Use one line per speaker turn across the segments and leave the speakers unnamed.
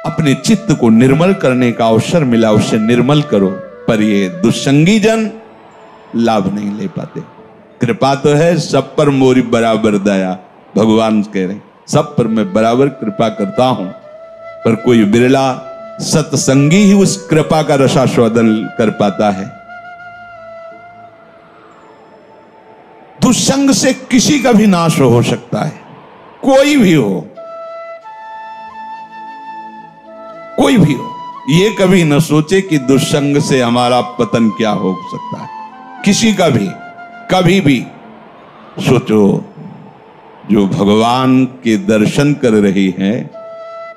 अपने चित्त को निर्मल करने का अवसर मिला, उसे निर्मल करो। पर ये दुष्संगी जन लाभ नहीं ले पाते। कृपा तो है सब पर मोरी बराबर दया, भगवान कह रहे सब पर मैं बराबर कृपा करता हूं, पर कोई बिरला सत्संगी ही उस कृपा का रसास्वादन कर पाता है। दुष्संग से किसी का भी नाश हो सकता है, कोई भी हो, कोई भी हो। ये कभी न सोचे कि दुष्संग से हमारा पतन क्या हो सकता है, किसी का भी कभी भी। सोचो, जो भगवान के दर्शन कर रही हैं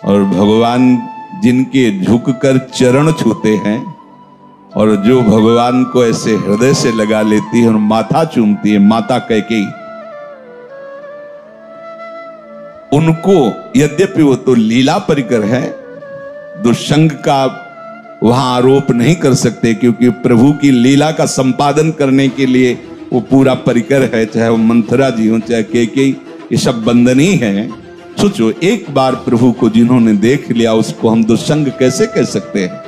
और भगवान जिनके झुककर चरण छूते हैं और जो भगवान को ऐसे हृदय से लगा लेती है और माथा चूमती है, माता कैकेयी, उनको यद्यपि वो तो लीला परिकर है, दुष्संग का वहां आरोप नहीं कर सकते, क्योंकि प्रभु की लीला का संपादन करने के लिए वो पूरा परिकर है। चाहे वो मंथरा जी हो, चाहे कैकेयी, ये सब बंधनी है। सोचो, एक बार प्रभु को जिन्होंने देख लिया उसको हम दुष्संग कैसे कह सकते हैं।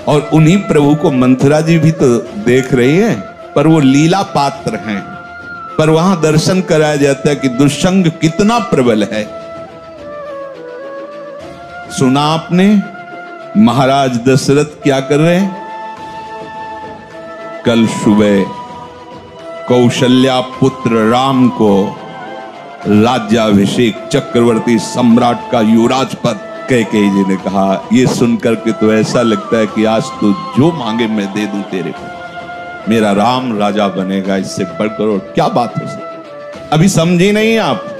और उन्हीं प्रभु को मंथरा जी भी तो देख रही है, पर वो लीला पात्र हैं। पर वहां दर्शन कराया जाता है कि दुष्संग कितना प्रबल है। सुना आपने महाराज दशरथ क्या कर रहे हैं? कल सुबह कौशल्या पुत्र राम को राज्याभिषेक चक्रवर्ती सम्राट का युवराज पद कैकेयी जी ने कहा। ये सुनकर के तो ऐसा लगता है कि आज तो जो मांगे मैं दे दूं तेरे को, मेरा राम राजा बनेगा, इससे बढ़कर और क्या बात हो सकती। अभी समझी नहीं आप?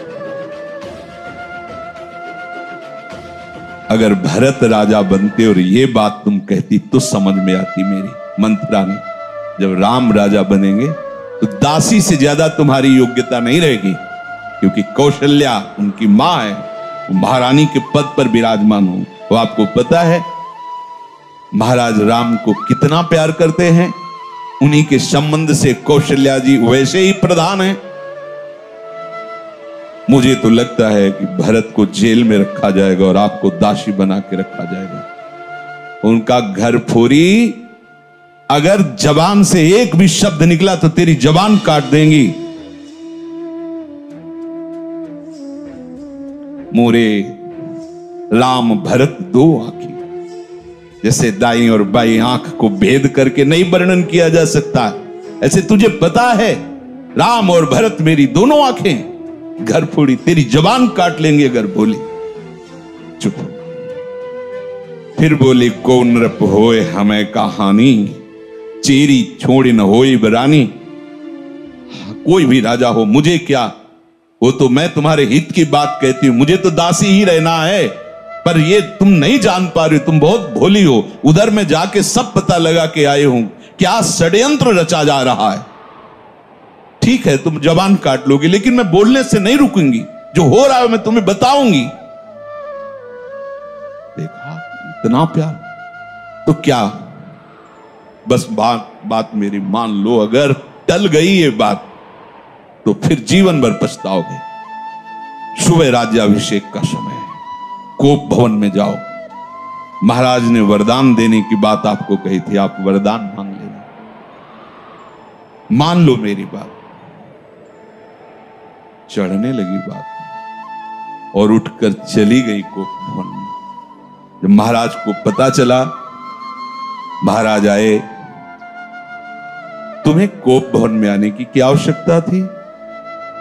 अगर भरत राजा बनते और ये बात तुम कहती तो समझ में आती मेरी मंथरा ने। जब राम राजा बनेंगे तो दासी से ज्यादा तुम्हारी योग्यता नहीं रहेगी, क्योंकि कौशल्या उनकी मां है, महारानी के पद पर विराजमान हो। वो आपको पता है महाराज राम को कितना प्यार करते हैं, उन्हीं के संबंध से कौशल्या जी वैसे ही प्रधान हैं। मुझे तो लगता है कि भरत को जेल में रखा जाएगा और आपको दासी बना के रखा जाएगा। उनका घर फोरी, अगर जबान से एक भी शब्द निकला तो तेरी जबान काट देंगी। मोरे राम भरत दो आंखें, जैसे दाई और बाई आंख को भेद करके नहीं वर्णन किया जा सकता, ऐसे तुझे पता है राम और भरत मेरी दोनों आंखें। घर फोड़ी, तेरी जबान काट लेंगे अगर बोली। चुप। फिर बोली, को नृप होए हमें कहानी, चेरी छोड़ी न होई बरानी। कोई भी राजा हो, मुझे क्या, वो तो मैं तुम्हारे हित की बात कहती हूं, मुझे तो दासी ही रहना है। पर ये तुम नहीं जान पा रही हो, तुम बहुत भोली हो। उधर में जाके सब पता लगा के आए हूं क्या षड्यंत्र रचा जा रहा है। ठीक है, तुम जबान काट लोगे, लेकिन मैं बोलने से नहीं रुकूंगी। जो हो रहा है मैं तुम्हें बताऊंगी। देखा, इतना प्यार। तो क्या बस बात मेरी मान लो, अगर टल गई ये बात तो फिर जीवन भर पछताओगे। सुबह राज्याभिषेक का समय है, कोप भवन में जाओ। महाराज ने वरदान देने की बात आपको कही थी, आप वरदान मांग लेना, मान लो मेरी बात। चढ़ने लगी बात और उठकर चली गई कोप भवन में। जब महाराज को पता चला, महाराज आए, तुम्हें कोप भवन में आने की क्या आवश्यकता थी?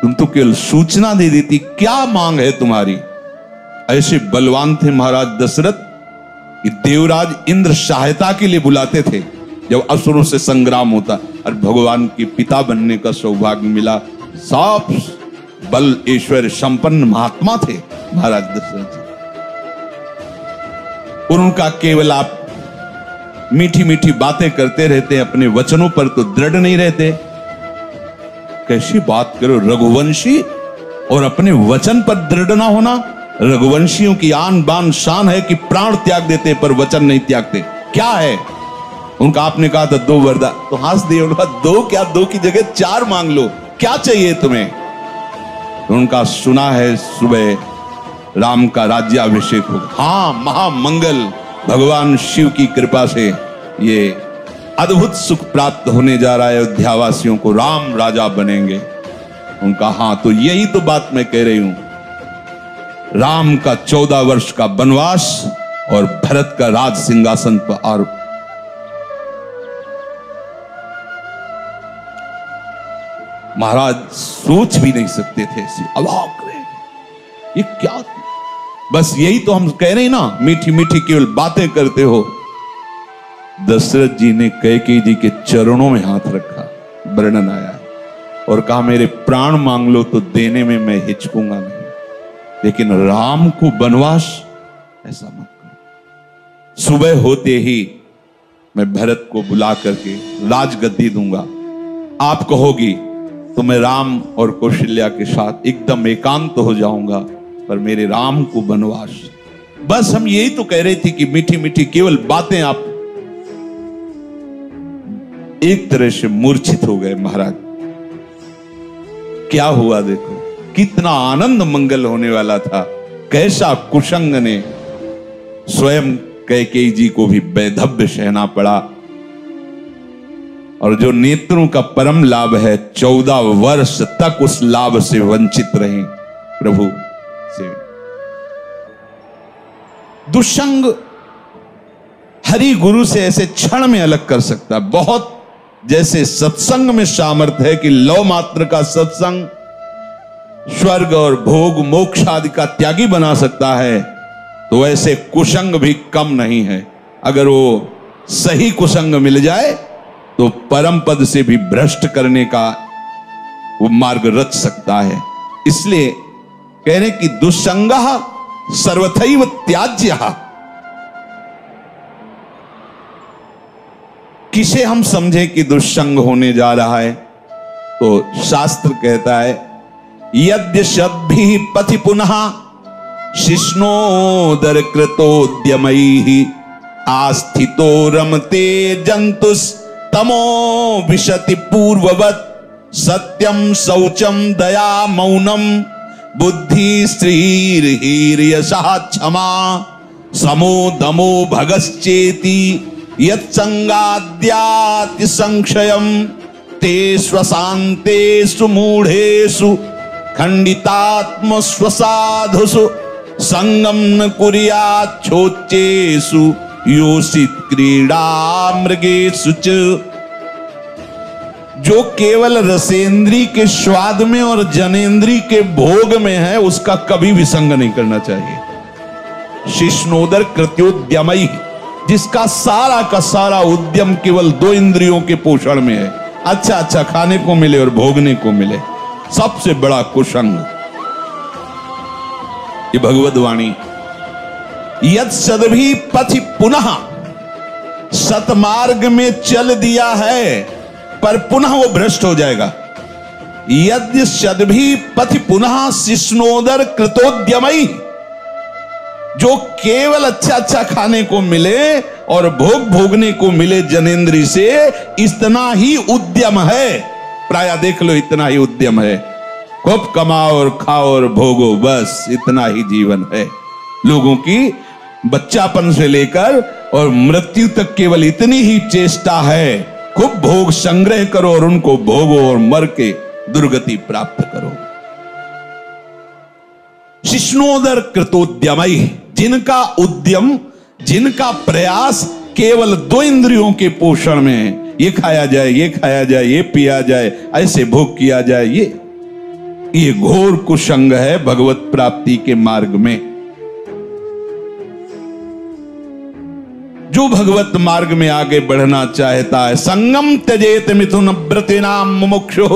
तुम तो केवल सूचना दे देती, क्या मांग है तुम्हारी? ऐसे बलवान थे महाराज दशरथ कि देवराज इंद्र सहायता के लिए बुलाते थे जब असुरों से संग्राम होता, और भगवान के पिता बनने का सौभाग्य मिला। सब बल ऐश्वर्य संपन्न महात्मा थे महाराज दशरथ। और उनका केवल आप मीठी मीठी बातें करते रहते, अपने वचनों पर तो दृढ़ नहीं रहते। कैसी बात करो, रघुवंशी और अपने वचन पर दृढ़ ना होना। रघुवंशियों की आन बान शान है कि प्राण त्याग देते पर वचन नहीं त्यागते। क्या है उनका? आपने कहा था 2 वरदान, तो हंस दिए। उनका 2 क्या, 2 की जगह 4 मांग लो, क्या चाहिए तुम्हें? तो उनका सुना है सुबह राम का राज्याभिषेक होगा। हाँ, महामंगल, भगवान शिव की कृपा से ये अद्भुत सुख प्राप्त होने जा रहा है अयोध्या वासियों को, राम राजा बनेंगे। उनका हाँ, तो यही तो बात मैं कह रही हूं, राम का 14 वर्ष का वनवास और भरत का राज सिंहासन पर आरोप। महाराज सोच भी नहीं सकते थे, ऐसी अवाक रहे, ये क्या थी? बस यही तो हम कह रहे हैं ना, मीठी मीठी केवल बातें करते हो। दशरथ जी ने कैकेयी जी के चरणों में हाथ रखा, वर्णन आया, और कहा मेरे प्राण मांग लो तो देने में मैं हिचकूंगा नहीं, लेकिन राम को वनवास ऐसा मत करो। सुबह होते ही मैं भरत को बुला करके राजगद्दी दूंगा, आप कहोगी तो मैं राम और कौशल्या के साथ एकदम एकांत हो जाऊंगा, पर मेरे राम को वनवास। बस हम यही तो कह रहे थे कि मीठी मीठी केवल बातें। आप एक तरह से मूर्छित हो गए महाराज। क्या हुआ देखो, कितना आनंद मंगल होने वाला था, कैसा कुशंग ने स्वयं कैकेयी जी को भी वैधव्य सहना पड़ा। और जो नेत्रों का परम लाभ है, 14 वर्ष तक उस लाभ से वंचित रहे प्रभु से। दुष्संग हरि गुरु से ऐसे क्षण में अलग कर सकता है। बहुत जैसे सत्संग में सामर्थ्य है कि लौ मात्र का सत्संग स्वर्ग और भोग मोक्ष आदि का त्यागी बना सकता है, तो ऐसे कुसंग भी कम नहीं है। अगर वो सही कुसंग मिल जाए तो परम पद से भी भ्रष्ट करने का वो मार्ग रच सकता है। इसलिए कह रहे कि दुस्संगः सर्वथैव त्याज्यः। किसे हम समझे कि दुस्संग होने जा रहा है, तो शास्त्र कहता है यद्य सद्भिः पथि पुनः शिष्णोदर कृतोद्यमैः आस्थितो रमते जंतुस्तमो विशति पूर्ववत् सत्यम शौचम दया मौनम बुद्धि स्त्रीर्हीर्यशः क्षमा समो दमो भगश्चेति यत्संगाद्याति संक्षयम ते स्वशान्तेषु मूढ़ेषु खंडितात्म स्वसाधुषु संगम न कुर्याच्छोच्चेषु योषित क्रीड़ा मृगेषु च। जो केवल रसेंद्री के स्वाद में और जनेंद्री के भोग में है, उसका कभी भी संग नहीं करना चाहिए। शिष्णोदर कृत्योद्यमई, जिसका सारा का सारा उद्यम केवल 2 इंद्रियों के पोषण में है, अच्छा अच्छा खाने को मिले और भोगने को मिले, सबसे बड़ा कुसंग। ये भगवद वाणी। यद सद्भिः पथि पुनः, सतमार्ग में चल दिया है पर पुनः वो भ्रष्ट हो जाएगा। यद्य सद्भिः पथि पुनः शिष्णोदर कृतोद्यमई, जो केवल अच्छा अच्छा खाने को मिले और भोग भोगने को मिले जनेंद्री से, इतना ही उद्यम है। प्राय देख लो, इतना ही उद्यम है। खूब कमाओ और खाओ और भोगो, बस इतना ही जीवन है लोगों की। बच्चापन से लेकर और मृत्यु तक केवल इतनी ही चेष्टा है, खूब भोग संग्रह करो और उनको भोगो और मर के दुर्गति प्राप्त करो। शिष्णोदर कृतोद्यमई, जिनका उद्यम, जिनका प्रयास केवल 2 इंद्रियों के पोषण में है, ये खाया जाए, ये खाया जाए, ये पिया जाए, ऐसे भोग किया जाए, ये घोर कुसंग है भगवत प्राप्ति के मार्ग में। जो भगवत मार्ग में आगे बढ़ना चाहता है, संगम त्यजेत मिथुन व्रतिनाम मुमुक्षुः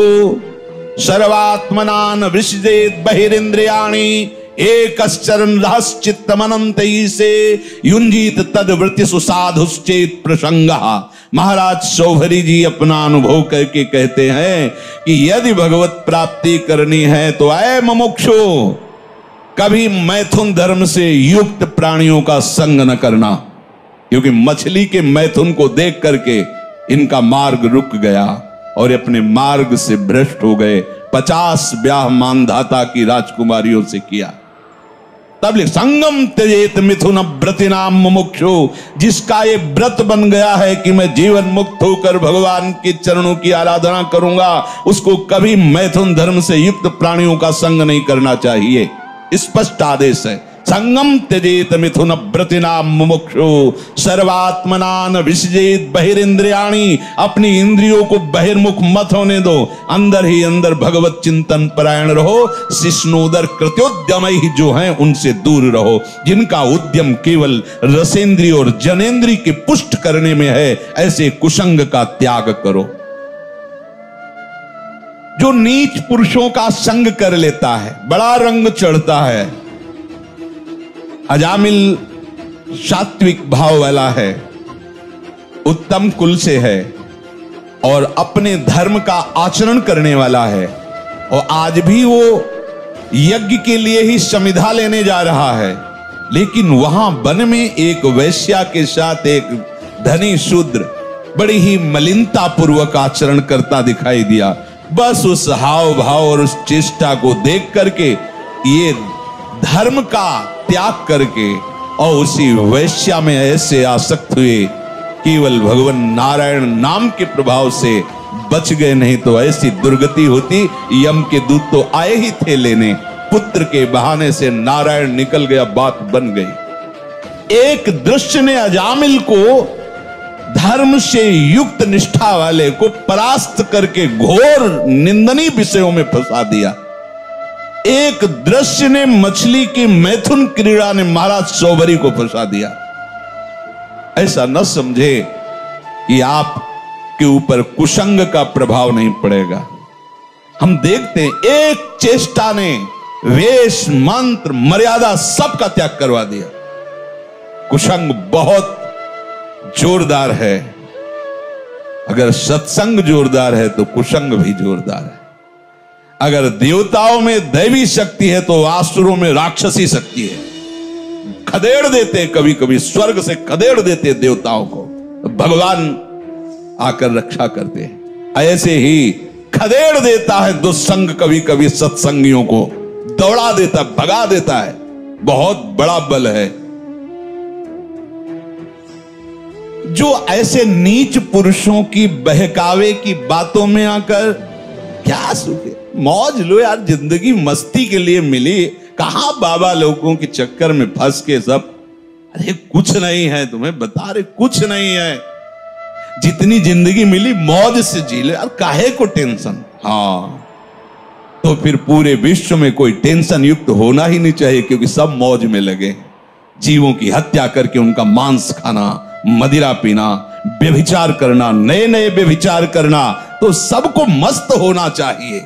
सर्वात्मनान विसृजेत बहिरिंद्रियाणि एकश्चरन् रहश्चित्तमनन्तैः से युञ्जीत तद्वृत्तिषु साधुश्चेत प्रसंगः। महाराज शौभरी जी अपना अनुभव करके कहते हैं कि यदि भगवत प्राप्ति करनी है तो ऐ मुमुक्षु, कभी मैथुन धर्म से युक्त प्राणियों का संग न करना, क्योंकि मछली के मैथुन को देख करके इनका मार्ग रुक गया और अपने मार्ग से भ्रष्ट हो गए। 50 ब्याह मानधाता की राजकुमारियों से किया, तब लिख संगम त्यजेत मिथुन व्रतिनाम मुमुक्षु, जिसका ये व्रत बन गया है कि मैं जीवन मुक्त होकर भगवान के चरणों की आराधना करूंगा, उसको कभी मैथुन धर्म से युक्त प्राणियों का संग नहीं करना चाहिए। स्पष्ट आदेश है, संगम त्यजेत मिथुन व्रतिनाम मुमुक्षु सर्वात्मनान विसजेत बहिरिंद्रियाणि, अपनी इंद्रियों को बहिर्मुख मत होने दो, अंदर ही अंदर भगवत चिंतन परायण रहो। शिष्णोदर कृत्योद्यमय जो हैं उनसे दूर रहो, जिनका उद्यम केवल रसेंद्रिय और जनेंद्रिय के पुष्ट करने में है, ऐसे कुसंग का त्याग करो। जो नीच पुरुषों का संग कर लेता है, बड़ा रंग चढ़ता है। अजामिल सात्विक भाव वाला है, उत्तम कुल से है और अपने धर्म का आचरण करने वाला है, और आज भी वो यज्ञ के लिए ही समिधा लेने जा रहा है, लेकिन वहां वन में एक वैश्या के साथ एक धनी शूद्र बड़ी ही मलिनता पूर्वक आचरण करता दिखाई दिया। बस उस हाव भाव और उस चेष्टा को देख करके ये धर्म का त्याग करके और उसी वैश्या में ऐसे आसक्त हुए, केवल भगवान नारायण नाम के प्रभाव से बच गए, नहीं तो ऐसी दुर्गति होती। यम के दूत तो आए ही थे लेने, पुत्र के बहाने से नारायण निकल गया, बात बन गई। एक दृश्य ने अजामिल को धर्म से युक्त निष्ठा वाले को परास्त करके घोर निंदनीय विषयों में फंसा दिया। एक दृश्य ने मछली की मैथुन क्रीड़ा ने महाराज सौभरी को फंसा दिया। ऐसा न समझे कि आप के ऊपर कुसंग का प्रभाव नहीं पड़ेगा। हम देखते हैं एक चेष्टा ने वेश मंत्र मर्यादा सबका त्याग करवा दिया। कुसंग बहुत जोरदार है, अगर सत्संग जोरदार है तो कुसंग भी जोरदार है। अगर देवताओं में दैवी शक्ति है तो आसुरों में राक्षसी शक्ति है। खदेड़ देते कभी कभी, स्वर्ग से खदेड़ देते देवताओं को, तो भगवान आकर रक्षा करते हैं। ऐसे ही खदेड़ देता है दुस्संग कभी कभी सत्संगियों को, दौड़ा देता, भगा देता है। बहुत बड़ा बल है। जो ऐसे नीच पुरुषों की बहकावे की बातों में आकर क्या सुखे, मौज लो यार, जिंदगी मस्ती के लिए मिली, कहां बाबा लोगों के चक्कर में फंस के सब, अरे कुछ नहीं है, तुम्हें बता रहे कुछ नहीं है, जितनी जिंदगी मिली मौज से जी ले यार, काहे को टेंशन। हाँ, तो फिर पूरे विश्व में कोई टेंशन युक्त होना ही नहीं चाहिए, क्योंकि सब मौज में लगे। जीवों की हत्या करके उनका मांस खाना, मदिरा पीना, व्यभिचार करना, नए नए व्यभिचार करना, तो सबको मस्त होना चाहिए।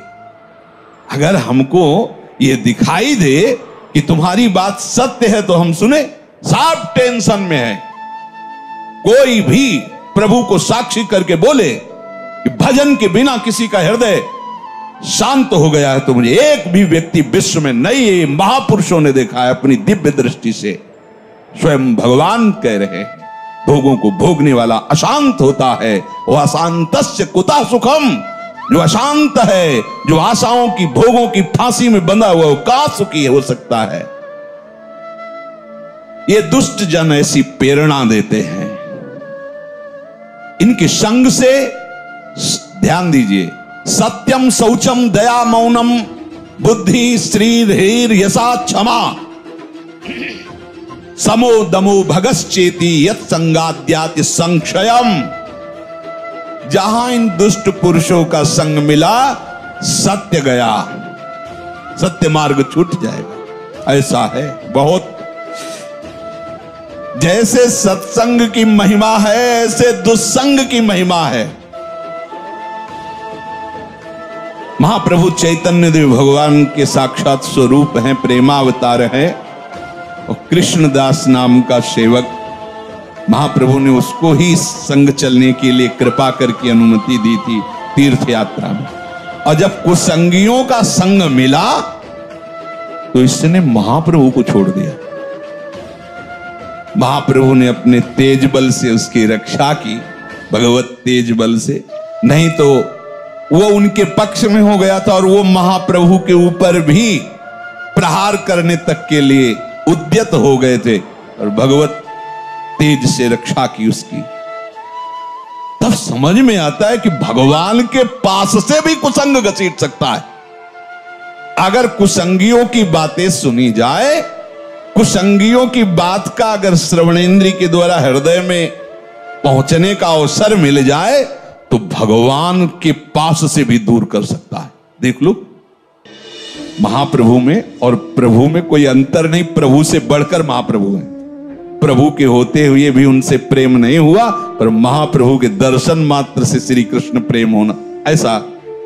अगर हमको ये दिखाई दे कि तुम्हारी बात सत्य है तो हम सुने, सब टेंशन में है। कोई भी प्रभु को साक्षी करके बोले कि भजन के बिना किसी का हृदय शांत हो गया है, तो मुझे एक भी व्यक्ति विश्व में नहीं, महापुरुषों ने देखा है अपनी दिव्य दृष्टि से। स्वयं भगवान कह रहे हैं, भोगों को भोगने वाला अशांत होता है, वह अशांतस्य कुतः सुखम, जो अशांत है, जो आशाओं की भोगों की फांसी में बंधा हुआ, वो का सुखी हो सकता है। ये दुष्ट जन ऐसी प्रेरणा देते हैं। इनके संग से ध्यान दीजिए, सत्यम शौचम दया मौनम बुद्धि श्री धीर यशा क्षमा समो दमो भगश्चेति यत् संगाद्याति संक्षयम। जहां इन दुष्ट पुरुषों का संग मिला, सत्य गया, सत्य मार्ग छूट जाएगा। ऐसा है बहुत। जैसे सत्संग की महिमा है, ऐसे दुस्संग की महिमा है। महाप्रभु चैतन्य देव भगवान के साक्षात स्वरूप हैं, प्रेमावतार हैं, और कृष्णदास नाम का सेवक, महाप्रभु ने उसको ही संग चलने के लिए कृपा करके अनुमति दी थी तीर्थ यात्रा में। और जब कुसंगियों का संग मिला तो इसने महाप्रभु को छोड़ दिया। महाप्रभु ने अपने तेज बल से उसकी रक्षा की, भगवत तेज बल से, नहीं तो वो उनके पक्ष में हो गया था और वो महाप्रभु के ऊपर भी प्रहार करने तक के लिए उद्यत हो गए थे और भगवत तेज से रक्षा की उसकी। तब समझ में आता है कि भगवान के पास से भी कुसंग घसीट सकता है। अगर कुसंगियों की बातें सुनी जाए, कुसंगियों की बात का अगर श्रवणेंद्रिय के द्वारा हृदय में पहुंचने का अवसर मिल जाए तो भगवान के पास से भी दूर कर सकता है। देख लो, महाप्रभु में और प्रभु में कोई अंतर नहीं, प्रभु से बढ़कर महाप्रभु है। प्रभु के होते हुए भी उनसे प्रेम नहीं हुआ, पर महाप्रभु के दर्शन मात्र से श्री कृष्ण प्रेम होना, ऐसा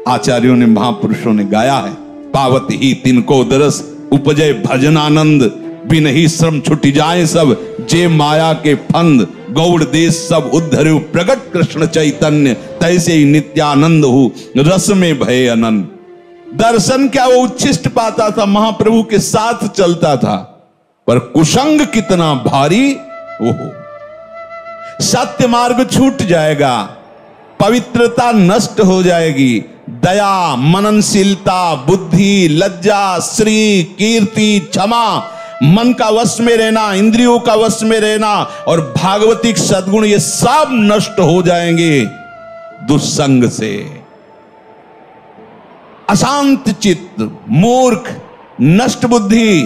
आचार्यों ने, महापुरुषों ने गाया है। पावत ही तिनको दरस उपजय भजन आनंद, बिन ही श्रम छुट जाए सब, जे माया के फंद, गौड़ देश सब उद्धरु प्रगट कृष्ण चैतन्य, तैसे ही नित्यानंद हो रस में भय अनंत। दर्शन क्या वो उच्छिष्ट पाता था, महाप्रभु के साथ चलता था, पर कुसंग कितना भारी। ओहो, सत्य मार्ग छूट जाएगा, पवित्रता नष्ट हो जाएगी, दया, मननशीलता, बुद्धि, लज्जा, श्री, कीर्ति, क्षमा, मन का वश में रहना, इंद्रियों का वश में रहना और भागवतिक सद्गुण, ये सब नष्ट हो जाएंगे दुस्संग से। अशांत चित्त, मूर्ख, नष्ट बुद्धि,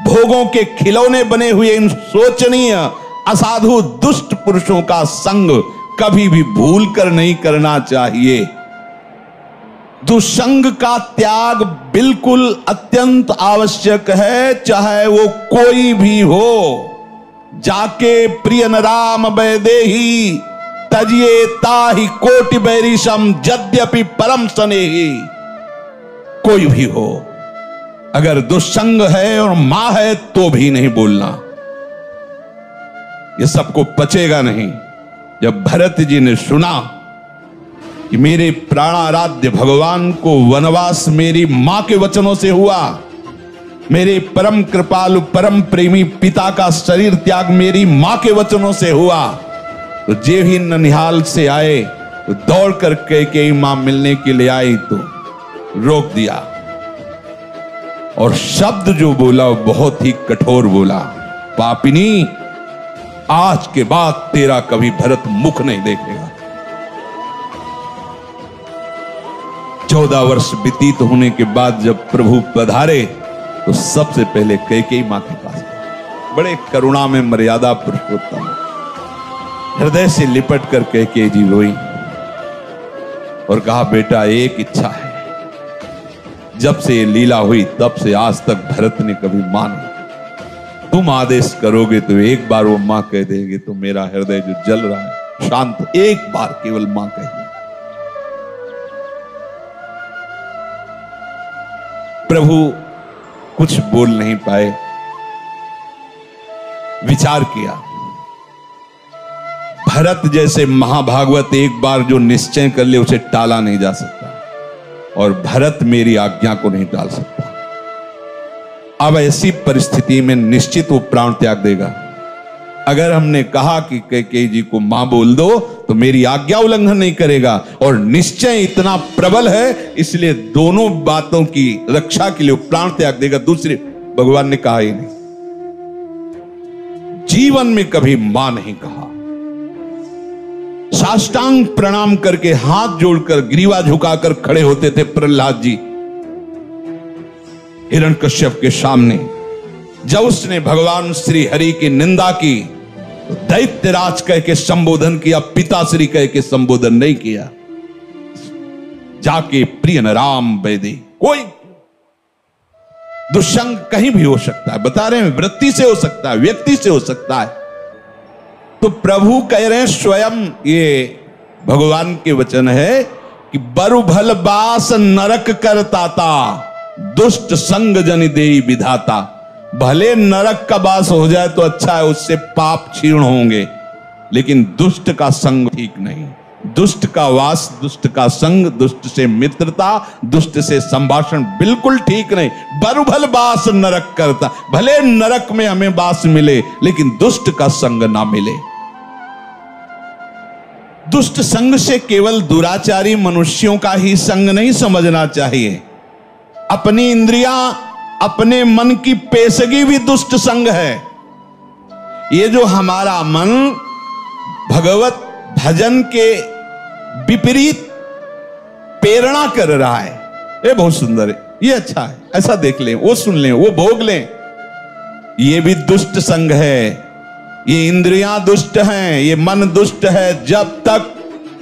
भोगों के खिलौने बने हुए इन शोचनीय असाधु दुष्ट पुरुषों का संग कभी भी भूल कर नहीं करना चाहिए। दुसंग का त्याग बिल्कुल अत्यंत आवश्यक है, चाहे वो कोई भी हो। जाके प्रिय न राम वैदेही, तजिए ताहि कोटि बैरिशम, यद्यपि परम स्नेही। कोई भी हो, अगर दुस्संग है और मां है तो भी नहीं बोलना, ये सबको पचेगा नहीं। जब भरत जी ने सुना कि मेरे प्राणाराध्य भगवान को वनवास मेरी मां के वचनों से हुआ, मेरे परम कृपालु परम प्रेमी पिता का शरीर त्याग मेरी मां के वचनों से हुआ, तो जे ही ननिहाल से आए तो दौड़ कर कैकेयी मां मिलने के लिए आई तो रोक दिया। और शब्द जो बोला वो बहुत ही कठोर बोला, पापिनी, आज के बाद तेरा कभी भरत मुख नहीं देखेगा। 14 वर्ष व्यतीत होने के बाद जब प्रभु पधारे तो सबसे पहले कैकेयी मां के पास गए। बड़े करुणा में मर्यादा पुरुषोत्तम, हृदय से लिपट कर कैकेयी जी रोई और कहा, बेटा एक इच्छा है, जब से ये लीला हुई तब से आज तक भरत ने कभी मां नहीं, तुम आदेश करोगे तो एक बार वो मां कह देगी तो मेरा हृदय जो जल रहा है शांत, एक बार केवल मां कह दे। प्रभु कुछ बोल नहीं पाए, विचार किया। भरत जैसे महाभागवत एक बार जो निश्चय कर ले उसे टाला नहीं जा सकता, और भरत मेरी आज्ञा को नहीं टाल सकता। अब ऐसी परिस्थिति में निश्चित वो प्राण त्याग देगा। अगर हमने कहा कि कैकेयी जी को मां बोल दो तो मेरी आज्ञा उल्लंघन नहीं करेगा, और निश्चय इतना प्रबल है इसलिए दोनों बातों की रक्षा के लिए प्राण त्याग देगा। दूसरे भगवान ने कहा ही नहीं, जीवन में कभी मां नहीं कहा। साष्टांग प्रणाम करके हाथ जोड़कर ग्रीवा झुकाकर खड़े होते थे प्रहलाद जी हिरण्यकश्यप के सामने। जब उसने भगवान श्री हरि की निंदा की तो दैत्यराज कह के संबोधन किया, पिताश्री कह के संबोधन नहीं किया। जाके प्रिय न राम वैदे। कोई दुष्संग कहीं भी हो सकता है, बता रहे हैं, वृत्ति से हो सकता है, व्यक्ति से हो सकता है। तो प्रभु कह रहे हैं स्वयं, ये भगवान के वचन है कि बरु भल बास नरक करताता, दुष्ट संग जन देई विधाता। भले नरक का बास हो जाए तो अच्छा है, उससे पाप क्षीण होंगे, लेकिन दुष्ट का संग ठीक नहीं। दुष्ट का वास, दुष्ट का संग, दुष्ट से मित्रता, दुष्ट से संभाषण बिल्कुल ठीक नहीं। बरु भल बास नरक करता, भले नरक में हमें बास मिले लेकिन दुष्ट का संग ना मिले। दुष्ट संग से केवल दुराचारी मनुष्यों का ही संग नहीं समझना चाहिए। अपनी इंद्रियां, अपने मन की पेशगी भी दुष्ट संग है। ये जो हमारा मन भगवत भजन के विपरीत प्रेरणा कर रहा है, ये बहुत सुंदर है, ये अच्छा है, ऐसा देख लें, वो सुन लें, वो भोग लें, ये भी दुष्ट संग है। ये इंद्रियां दुष्ट हैं, ये मन दुष्ट है, जब तक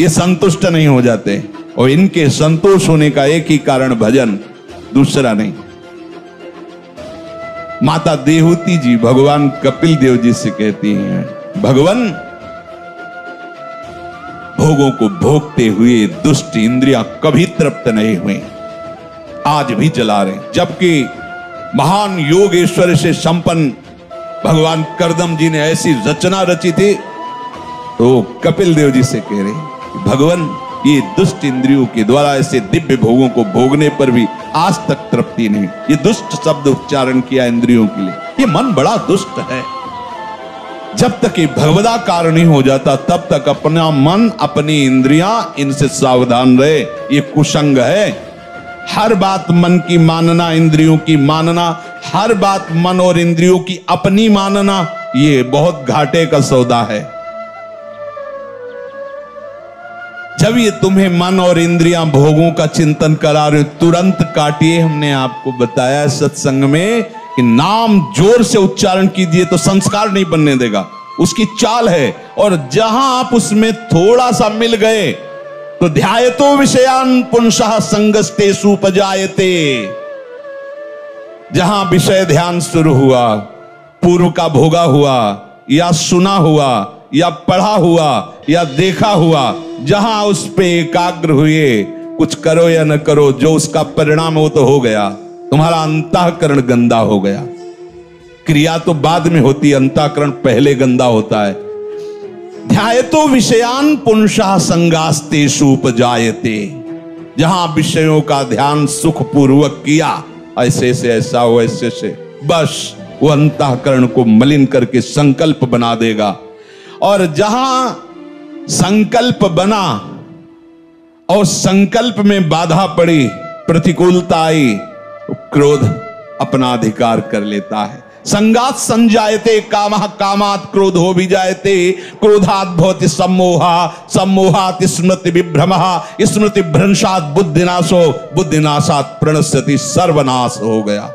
ये संतुष्ट नहीं हो जाते। और इनके संतोष होने का एक ही कारण भजन, दूसरा नहीं। माता देहूती जी भगवान कपिल देव जी से कहती हैं, भगवान भोगों को भोगते हुए दुष्ट इंद्रियां कभी तृप्त नहीं हुई, आज भी जला रहे। जबकि महान योगेश्वर से संपन्न भगवान करदम जी ने ऐसी रचना रची थी, तो कपिल देव जी से कह रहे, भगवान ये दुष्ट इंद्रियों के द्वारा ऐसे दिव्य भोगों को भोगने पर भी आज तक तृप्ति नहीं। ये दुष्ट शब्द उच्चारण किया इंद्रियों के लिए, ये मन बड़ा दुष्ट है। जब तक ये भगवदाकार नहीं हो जाता, तब तक अपना मन, अपनी इंद्रियां, इनसे सावधान रहे। ये कुसंग है। हर बात मन की मानना, इंद्रियों की मानना, हर बात मन और इंद्रियों की अपनी मानना, ये बहुत घाटे का सौदा है। जब ये तुम्हें मन और इंद्रियां भोगों का चिंतन करा रहे, तुरंत काटिए। हमने आपको बताया सत्संग में कि नाम जोर से उच्चारण कीजिए तो संस्कार नहीं बनने देगा, उसकी चाल है। और जहां आप उसमें थोड़ा सा मिल गए तो ध्यायतो विषयान पुंसः संगस्तेषु उपजायते। जहां विषय ध्यान शुरू हुआ, पूर्व का भोगा हुआ या सुना हुआ या पढ़ा हुआ या देखा हुआ, जहां उस पे एकाग्र हुए, कुछ करो या न करो, जो उसका परिणाम हो तो हो गया, तुम्हारा अंतःकरण गंदा हो गया। क्रिया तो बाद में होती है, अंतःकरण पहले गंदा होता है। ध्यायतो विषयान पुंसः संगास्तेषु उपजायते। जहां विषयों का ध्यान सुखपूर्वक किया, ऐसे से ऐसा हो, ऐसे से, बस वो अंतःकरण को मलिन करके संकल्प बना देगा। और जहां संकल्प बना और संकल्प में बाधा पड़ी, प्रतिकूलता आई, तो क्रोध अपना अधिकार कर लेता है। संगात संजायते कामः, कामात् क्रोधो विजायते, क्रोधात् भवति सम्मोहः, सम्मोहात् स्मृति विभ्रमः, स्मृति भ्रंशात् बुद्धिनाशो, बुद्धिनाशात् प्रणश्यति सर्वनाश हो गया।